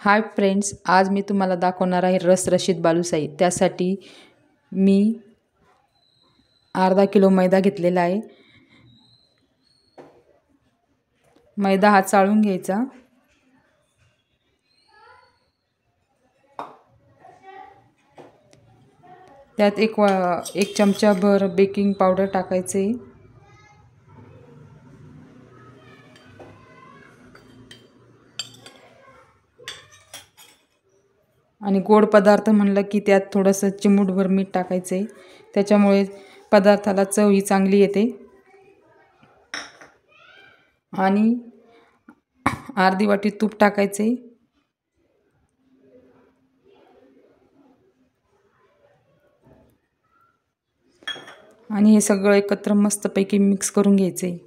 Hi friends, आज मी तुम्हाला दाखवणार आहे रसरशीत बालुशाही। त्यासाठी मी अर्धा किलो मैदा घेतलेला आहे। मैदा हा चाळून घ्यायचा। त्यात एक चमचाभर बेकिंग पावडर टाकायचे। आणि गोड पदार्थ म्हणलं की त्यात थोडंसं चिमूटभर मीठ टाकायचे, त्याच्यामुळे पदार्थाला चव ही चांगली येते। आणि अर्धी वाटी तूप टाकायचे। आणि हे सगळं एकत्र मस्तपैकी मिक्स करून घ्यायचे।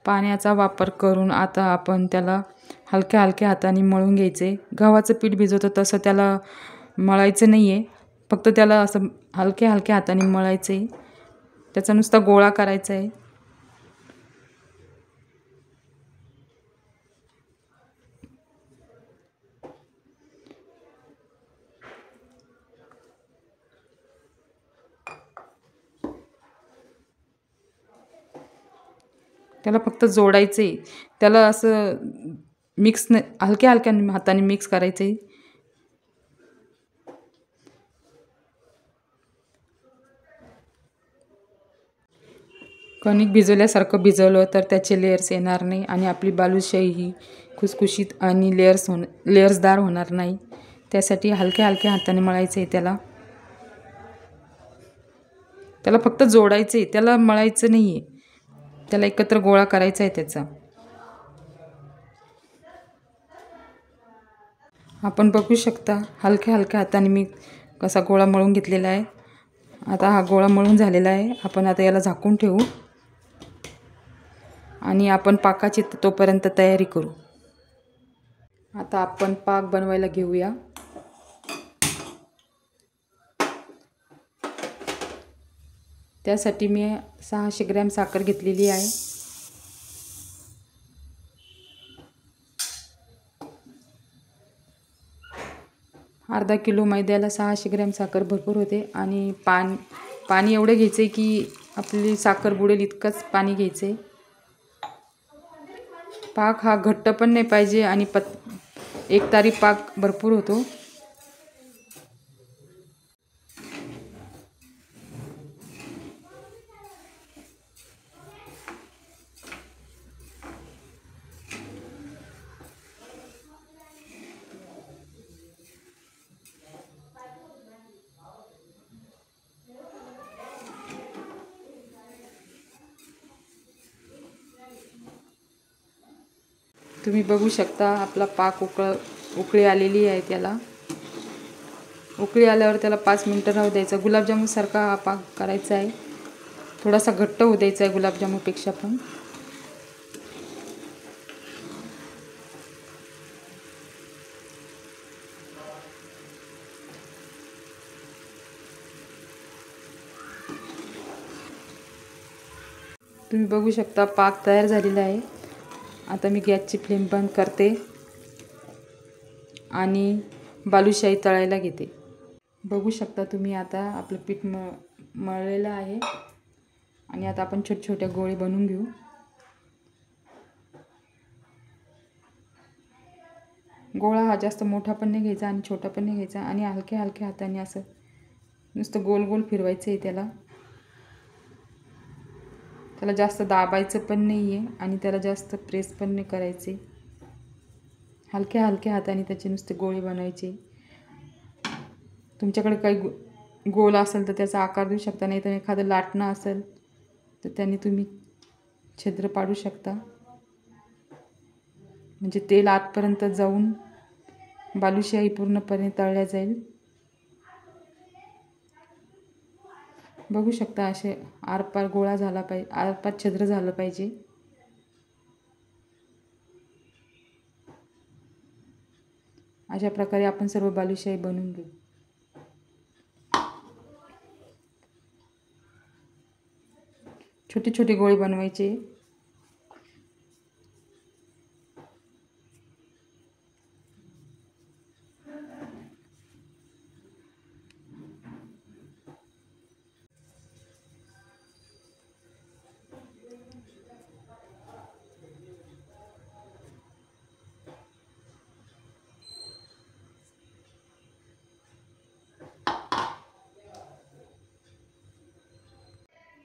पाण्याचा वापर करून आता आपण त्याला हलक्या हलक्या हाताने मळून घ्यायचे। गव्हाचं पीठ भिजवतो तसं त्याला मळायचं नाहीये, फक्त त्याला असं हलक्या हलक्या हाताने मळायचे। त्याचा नुसता गोळा करायचा आहे। त्याला फक्त जोडायचे, त्याला असं मिक्स हलक्या हलक्या हाताने मिक्स करायचे। कणिक भिजवल्यासारखं भिजवलं तर त्याचे लेयर्स येणार नाही आणि आपली बालुशाही ही खुसखुशीत आणि लेयर्सदार होणार नाही। त्यासाठी हलक्या हलक्या हाताने मळायचे त्याला फक्त जोडायचे, त्याला मळायचं नाहीये। त्याला एकत्र गोळा करायचा आहे त्याचा। आपण बघू शकता हलक्या हलक्या हाताने मी कसा गोळा मळून घेतलेला आहे। आता हा गोळा मळून झालेला आहे। आपण आता याला झाकून ठेवू आणि आपण पाकाची तोपर्यंत तयारी करू। आता आपण पाक बनवायला घेऊया। त्यासाठी मी 600 ग्रॅम साखर घेतलेली आहे। अर्धा किलो मैद्याला 600 ग्रॅम साखर भरपूर होते। आणि पाणी एवढे घ्यायचे की आपली साखर बुडेल इतकंच पाणी घ्यायचे। पाक हा घट्ट पण नाही पाहिजे आणि एकतारी पाक भरपूर होतो। तुम्ही बघू शकता आपला पाक उकळी आलेली आहे। त्याला उकळी आल्यावर त्याला 5 मिनिटं राहू द्यायचं। गुलाबजामुन सारखा हा पाक करायचा आहे, थोडासा घट्ट होऊ द्यायचा आहे गुलाबजामुनपेक्षा पण। तुम्ही बघू शकता पाक तयार झालेला आहे। आता मी गॅसची फ्लेम बंद करते आणि बालुशाही तळायला घेते। बघू शकता तुम्ही आता आपलं पीठ मळलेलं आहे आणि आता आपण छोट्या छोट्या गोळे बनवून घेऊ। गोळा हा जास्त मोठा पण नाही घ्यायचा आणि छोटा पण नाही घ्यायचा आणि हलक्या हलक्या हाताने असं नुसतं गोल गोल फिरवायचं आहे त्याला जास्त दाबायचं पण नाहीये आणि त्याला जास्त प्रेस पण नाही करायचे। हलक्या हलक्या हाताने त्याचे नुसते गोळे बनवायचे। तुमच्याकडे काही गोल असेल तर त्याचा आकार देऊ शकता, नाही तर एखादं लाटणं असेल तर त्याने तुम्ही छिद्र पाडू शकता, म्हणजे तेल आतपर्यंत जाऊन बालुशाही पूर्णपणे तळल्या जाईल। बघू शकता असे आरपार गोळा झाला पाहिजे, आरपार छिद्र झालं पाहिजे। अशा प्रकारे आपण सर्व बालुशाही बनवून घेऊ। छोटे छोटे गोळे बनवायचे.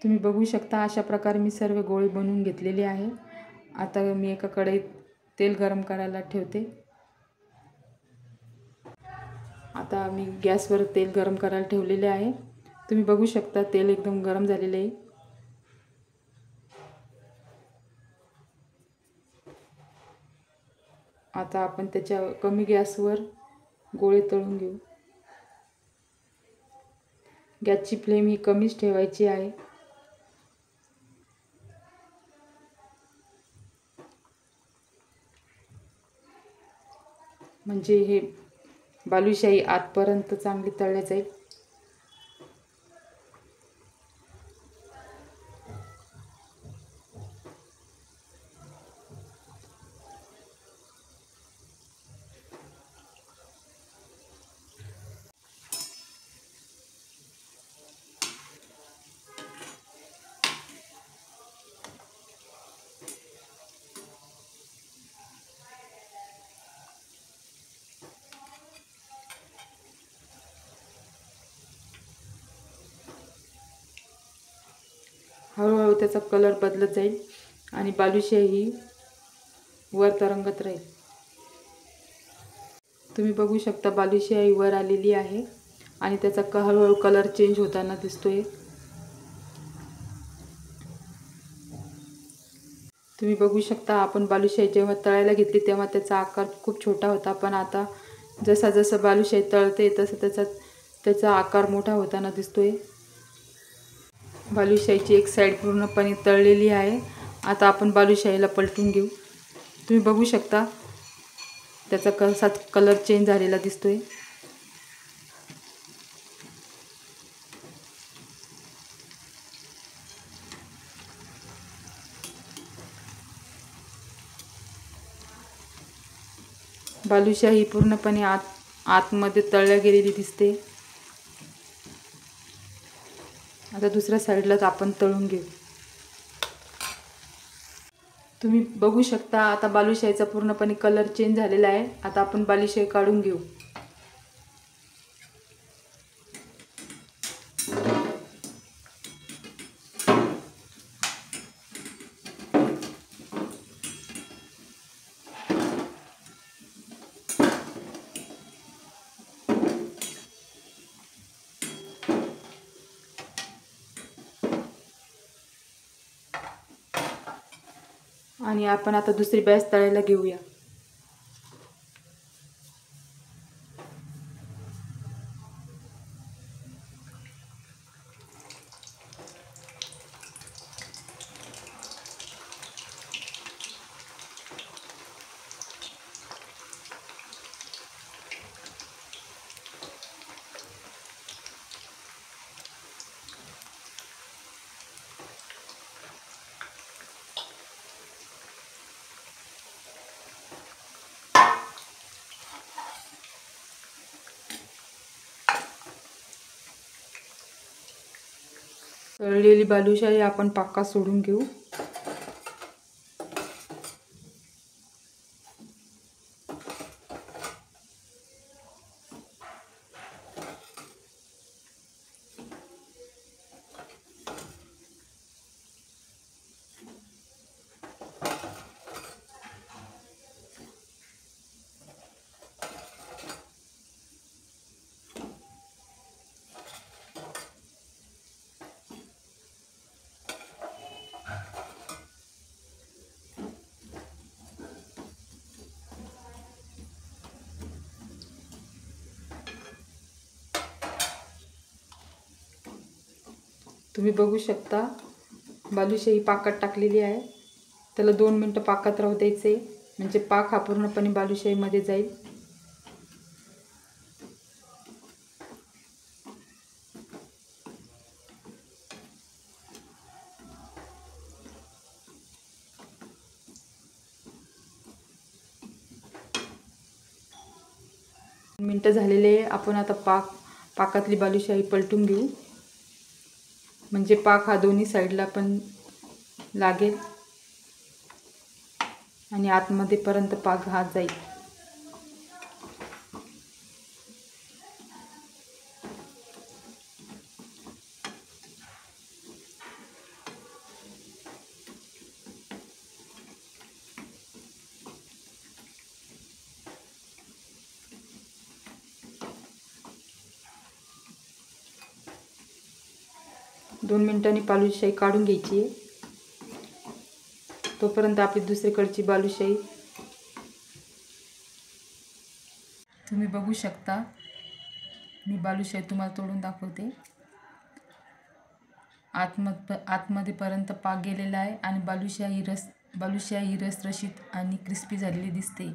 तुम्ही बघू शकता अशा प्रकारे मी सर्व गोळे बनवून घेतलेले आहे. आता मी एका कढईत तेल गरम करायला ठेवते. आता मी गॅसवर तेल गरम करायला ठेवलेले आहे. तुम्ही बघू शकता तेल एकदम गरम झालेले आहे. आता आपण त्याच्या कमी गॅसवर गोळे तळून घेऊ. गॅसची फ्लेम ही कमीच ठेवायची आहे. म्हणजे हे बालुशाही आतपर्यंत चांगली तळली जाईल. हळूहळू त्याचा कलर बदलत जाईल आणि बालुशाही वर तरंगत राहील. तुम्ही बघू शकता बालुशाही वर आलेली आहे आणि त्याचा हळूहळू कलर चेंज होताना दिसतोय. तुम्ही बघू शकता आपण बालुशाही जेव्हा तळायला घेतली तेव्हा त्याचा आकार खूप छोटा होता, पण आता जसा जसा बालुशाही तळते तसं त्याचा आकार मोठा होताना दिसतोय. बालुशाहीची एक साईड पूर्णपणे तळलेली आहे. आता आपण बालुशाहीला पलटून घेऊ. तुम्ही बघू शकता त्याचा कसा कलर चेंज झालेला दिसतोय. बालुशाही पूर्णपणे आतमध्ये तळल्या गेलेली दिसते. आता दुसऱ्या साईडलाच आपण तळून घेऊ. तुम्ही बघू शकता आता बालुशाहीचा पूर्णपणे कलर चेंज झालेला आहे. आता आपण बालुशाही काढून घेऊ. आणि आपण आता दुसरी बॅच तळायला घेऊया. तळलेली बालुशाही आपण पाकात सोडून घेऊ. तुम्ही बघू शकता बालुशाही पाकात टाकलेली आहे. त्याला 2 मिनिटं पाकात राहू द्यायचे, म्हणजे पाक हा पूर्णपणे बालुशाहीमध्ये जाईल. मिनटं झालेले आपण आता पाकातली बालुशाही पलटून घेऊ, म्हणजे पाक हा दोन्ही साईडला पण लागेल आणि आतमध्ये पर्यंत पाक हा जाईल. दोन मिनिटांनी बालुशाही काढून घ्यायची आहे. तोपर्यंत आपली दुसरीकडची बालुशाही तुम्ही बघू शकता. मी बालुशाही तुम्हाला तोडून दाखवते. आतमध्ये पर्यंत पाक गेलेला आहे आणि बालुशाही रसरशीत आणि क्रिस्पी झालेली दिसते.